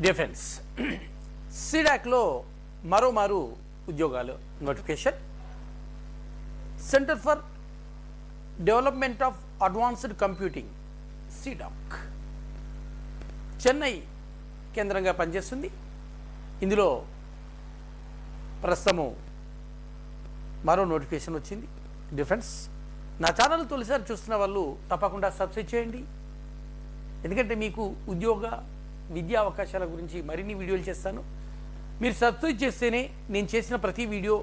Defence సిడాక్లో మరోమారు ఉద్యోగాలు notification. Centre for development of advanced computing CDAC Chennai కేంద్రంగా పనిచేస్తుంది. ఇందులో ప్రస్తుతము మరో నోటిఫికేషన్ వచ్చింది. డిఫెన్స్ నా ఛానల్ తొలిసారి చూస్తున్న వాళ్ళు తప్పకుండా సబ్స్క్రైబ్ చేయండి. ఎందుకంటే మీకు ఉద్యోగ విద్యా అవకాశాల గురించి మరిన్ని వీడియోలు చేస్తాను. మీరు సబ్స్క్రైబ్ చేస్తేనే నేను చేసిన ప్రతి వీడియో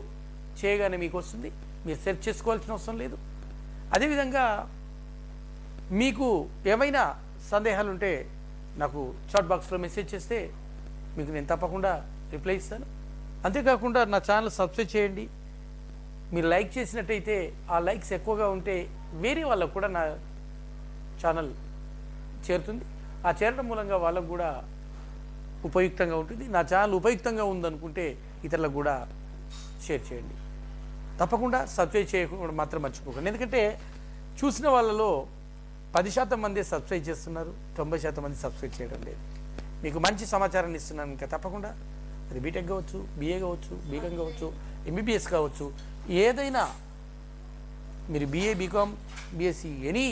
చేయగానే మీకు వస్తుంది. మీరు సెర్చ్ చేసుకోవాల్సిన అవసరం లేదు. అదేవిధంగా మీకు ఏమైనా సందేహాలు ఉంటే నాకు చాట్ బాక్స్లో మెసేజ్ చేస్తే మీకు నేను తప్పకుండా రిప్లై ఇస్తాను. అంతేకాకుండా నా ఛానల్ సబ్స్క్రైబ్ చేయండి. మీరు లైక్ చేసినట్టయితే ఆ లైక్స్ ఎక్కువగా ఉంటే వేరే వాళ్ళకు కూడా నా ఛానల్ చేరుతుంది. ఆ చేరడం మూలంగా వాళ్ళకు కూడా ఉపయుక్తంగా ఉంటుంది. నా ఛానల్ ఉపయుక్తంగా ఉందనుకుంటే ఇతరులకు కూడా షేర్ చేయండి. తప్పకుండా సబ్స్క్రైబ్ చేయకుండా మాత్రం మర్చిపోకండి. ఎందుకంటే చూసిన వాళ్ళలో 10% మంది సబ్స్క్రైబ్ చేస్తున్నారు, 90% మంది సబ్స్క్రైబ్ చేయడం లేదు. మీకు మంచి సమాచారాన్ని ఇస్తున్నాను. ఇంకా తప్పకుండా అది బీటెక్ కావచ్చు, బీఏ కావచ్చు, బీకామ్ కావచ్చు, ఎంబీబీఎస్ కావచ్చు, ఏదైనా మీరు బీఏ, బీకామ్, బీఎస్సీ ఎనీ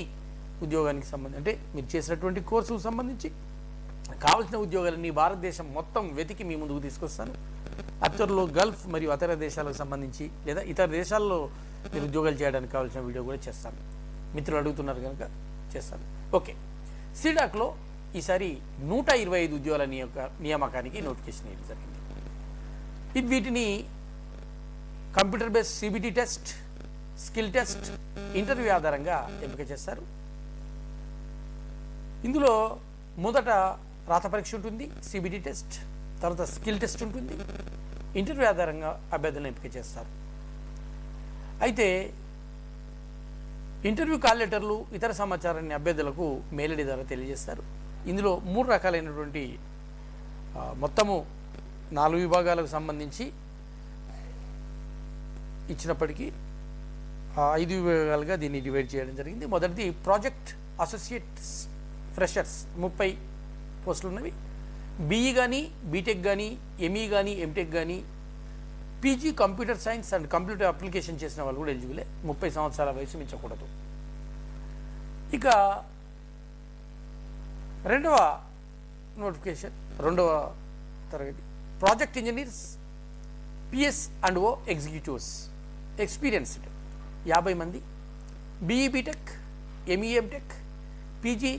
ఉద్యోగానికి సంబంధించి అంటే మీరు చేసినటువంటి కోర్సుకు సంబంధించి కావాల్సిన ఉద్యోగాలన్నీ భారతదేశం మొత్తం వెతికి మీ ముందుకు తీసుకొస్తాను. అత్యవరలో గల్ఫ్ మరియు ఇతర దేశాలకు సంబంధించి లేదా ఇతర దేశాల్లో మీరు ఉద్యోగాలు చేయడానికి కావాల్సిన వీడియో కూడా చేస్తాను. మిత్రులు అడుగుతున్నారు కనుక చేస్తాను. ఓకే, సిడాక్లో ఈసారి 125 ఉద్యోగాల నియామకానికి నోటిఫికేషన్ ఇవ్వడం జరిగింది. వీటిని computer based CBT test, skill test, interview ఆధారంగా ఎంపిక చేస్తారు. ఇందులో మొదట రాత పరీక్ష ఉంటుంది, సిబిటి టెస్ట్, తర్వాత స్కిల్ టెస్ట్ ఉంటుంది, ఇంటర్వ్యూ ఆధారంగా అభ్యర్థులను ఎంపిక చేస్తారు. అయితే ఇంటర్వ్యూ కాల్ లెటర్లు ఇతర సమాచారాన్ని అభ్యర్థులకు మెయిల్ ఐడి ద్వారా తెలియజేస్తారు. ఇందులో 3 రకాలైనటువంటి మొత్తము 4 విభాగాలకు సంబంధించి ఇచ్చినప్పటికీ 5 విభాగాలుగా దీన్ని డివైడ్ చేయడం జరిగింది. మొదటిది ప్రాజెక్ట్ అసోసియేట్స్ ఫ్రెషర్స్ 30 పోస్టులు ఉన్నవి. బీఈ కానీ, బీటెక్ కానీ, ఎంఈ కానీ, ఎంటెక్ కానీ, PG computer science and computer application చేసిన వాళ్ళు కూడా ఎలిజిబులే. 30 సంవత్సరాల వయసు మించకూడదు. ఇక రెండవ నోటిఫికేషన్, 2వ తరగతి project engineers, PS and O executives experienced 50 మంది. BE BTech, ME MTech, PG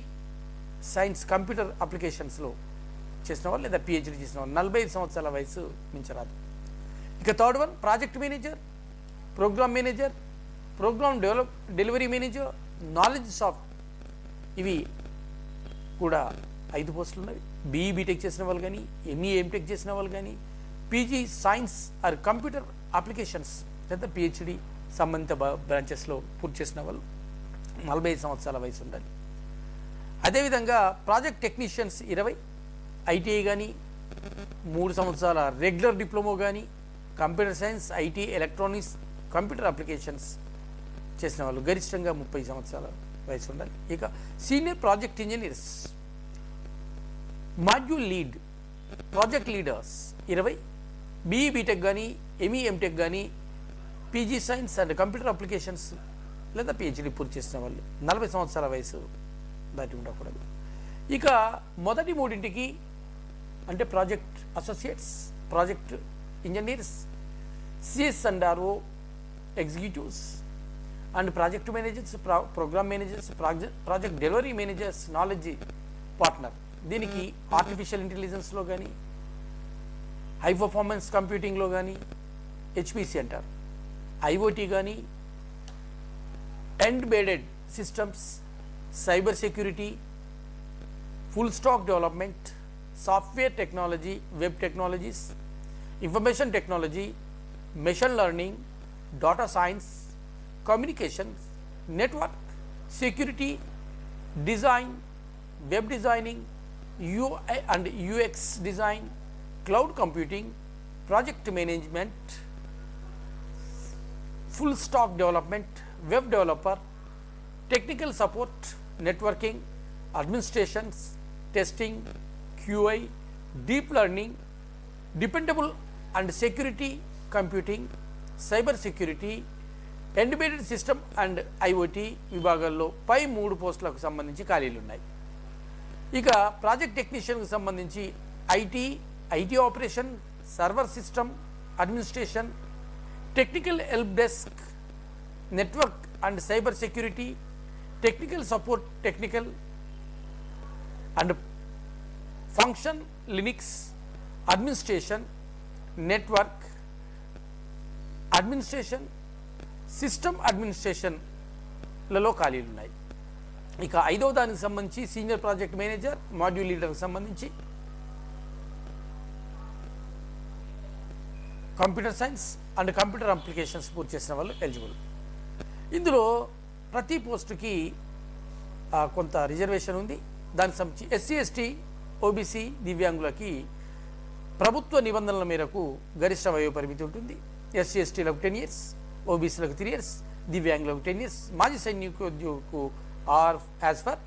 science computer అప్లికేషన్స్లో చేసిన వాళ్ళు లేదా పిహెచ్డీ చేసిన వాళ్ళు 45 సంవత్సరాల వయసు మించరాదు. ఇక third one project manager, program manager, program delivery manager, knowledge soft, ఇవి కూడా 5 పోస్టులు ఉన్నవి. బీఈ బీటెక్ చేసిన వాళ్ళు కానీ, ఎంఈ ఎంటెక్ చేసిన వాళ్ళు కానీ, PG science or computer applications లేదా పిహెచ్డీ సంబంధిత బ్రాంచెస్లో పూర్తి చేసిన వాళ్ళు 45 సంవత్సరాల వయసు ఉండాలి. అదేవిధంగా ప్రాజెక్ట్ టెక్నీషియన్స్ 20, ఐటీఐ కానీ, 3 సంవత్సరాల రెగ్యులర్ డిప్లొమా కానీ, computer science, IT, electronics, computer applications చేసిన వాళ్ళు గరిష్టంగా 30 సంవత్సరాల వయసు ఉండాలి. ఇక senior project engineers, module lead, project leaders 20, BE BTech కానీ, ఎంఈ ఎంటెక్ కానీ, PG science and computer applications లేదా పిహెచ్డీ పూర్తి చేసిన వాళ్ళు 40 సంవత్సరాల వయసు దాటి ఉండకూడదు. ఇక మొదటి 3ంటికి అంటే project associates, project engineers, CS and RO executives and project managers, program managers, project delivery managers, knowledge partner, దీనికి ఆర్టిఫిషియల్ ఇంటెలిజెన్స్లో కానీ, హై పర్ఫార్మెన్స్ కంప్యూటింగ్లో కానీ హెచ్పిసి అంటారు, ఐఓటీ కానీ, embedded systems, cyber security, full stack development, software technology, web technologies, information technology, machine learning, data science, communications, network security, design, web designing, UI and UX design, cloud computing, project management, full stack development, web developer, technical support, networking, administrations, testing, QA, deep learning, dependable and security computing, cyber security, embedded system and IoT విభాగాల్లో పై 3 పోస్టులకు సంబంధించి ఖాళీలు ఉన్నాయి. ఇక project టెక్నీషియన్కి సంబంధించి IT operation, server system administration, technical help desk, network and cyber security, technical support, technical and function Linux administration, network administration, system అడ్మినిస్ట్రేషన్లలో ఖాళీలు ఉన్నాయి. ఇక 5వ దానికి సంబంధించి సీనియర్ ప్రాజెక్ట్ మేనేజర్, మాడ్యూల్ లీడర్కి సంబంధించి computer science and computer applications పూర్తి చేసిన వాళ్ళు ఎలిజిబుల్. ఇందులో ప్రతి పోస్టుకి కొంత రిజర్వేషన్ ఉంది. దానికి సంబంధించి SC/ST, OBC దివ్యాంగులకి ప్రభుత్వ నిబంధనల మేరకు గరిష్ట వయో పరిమితి ఉంటుంది. SC/STలకు 10 years, OBCలకు 3 years, దివ్యాంగులకు 10 years, మాజీ సైనికోద్యోగులకు ఆర్ యాజ్ ఫర్.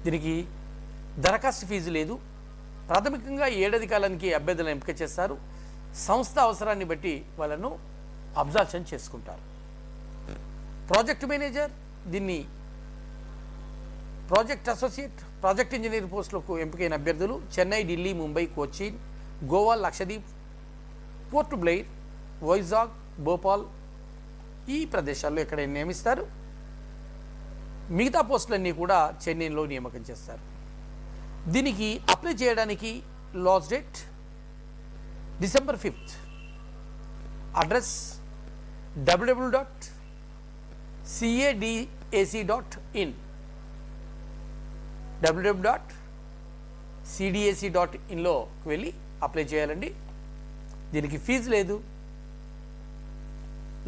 దీనికి దరఖాస్తు ఫీజు లేదు. ప్రాథమికంగా 7 ఏడాది కాలానికి అభ్యర్థులను ఎంపిక చేస్తారు. సంస్థ అవసరాన్ని బట్టి వాళ్ళను అబ్జార్ప్షన్ చేసుకుంటారు. ప్రాజెక్ట్ మేనేజర్, దీన్ని ప్రాజెక్ట్ అసోసియేట్, ప్రాజెక్ట్ ఇంజనీర్ పోస్టులకు ఎంపికైన అభ్యర్థులు చెన్నై, ఢిల్లీ, ముంబై, కోచిన్, గోవా, లక్షద్వీప్, పోర్ట్ బ్లెయిర్, వైజాగ్, భోపాల్ ఈ ప్రదేశాల్లో ఎక్కడైనా నియమిస్తారు. మిగతా పోస్టులన్నీ కూడా చెన్నైలో నియామకం చేస్తారు. దీనికి అప్లై చేయడానికి last date December 5th. Address www.cadac.in www.cdac.inలో వెళ్ళి అప్లై చేయాలండి. దీనికి ఫీజు లేదు.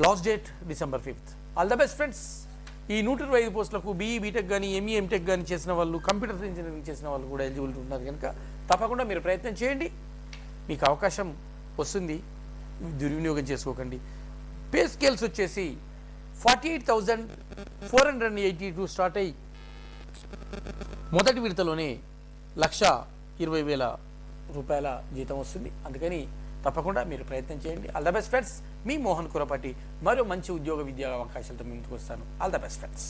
Last date December 5th. All the best friends. ఈ 125 పోస్టులకు BE, బీటెక్ కానీ, ME, MTech కానీ చేసిన వాళ్ళు, కంప్యూటర్ ఇంజనీరింగ్ చేసిన వాళ్ళు కూడా ఎలిజిబిలిటీ ఉన్నారు కనుక తప్పకుండా మీరు ప్రయత్నం చేయండి. మీకు అవకాశం వస్తుంది, దుర్వినియోగం చేసుకోకండి. పే స్కేల్స్ వచ్చేసి 48,482 స్టార్ట్ అయ్యి మొదటి విడతలోనే 1,20,000 రూపాయల జీతం వస్తుంది. అందుకని తప్పకుండా మీరు ప్రయత్నం చేయండి. All the best friends. మీ మోహన్ కురపాటి మరో మంచి ఉద్యోగ విద్యా అవకాశాలతో ముందుకు వస్తాను. All the best friends.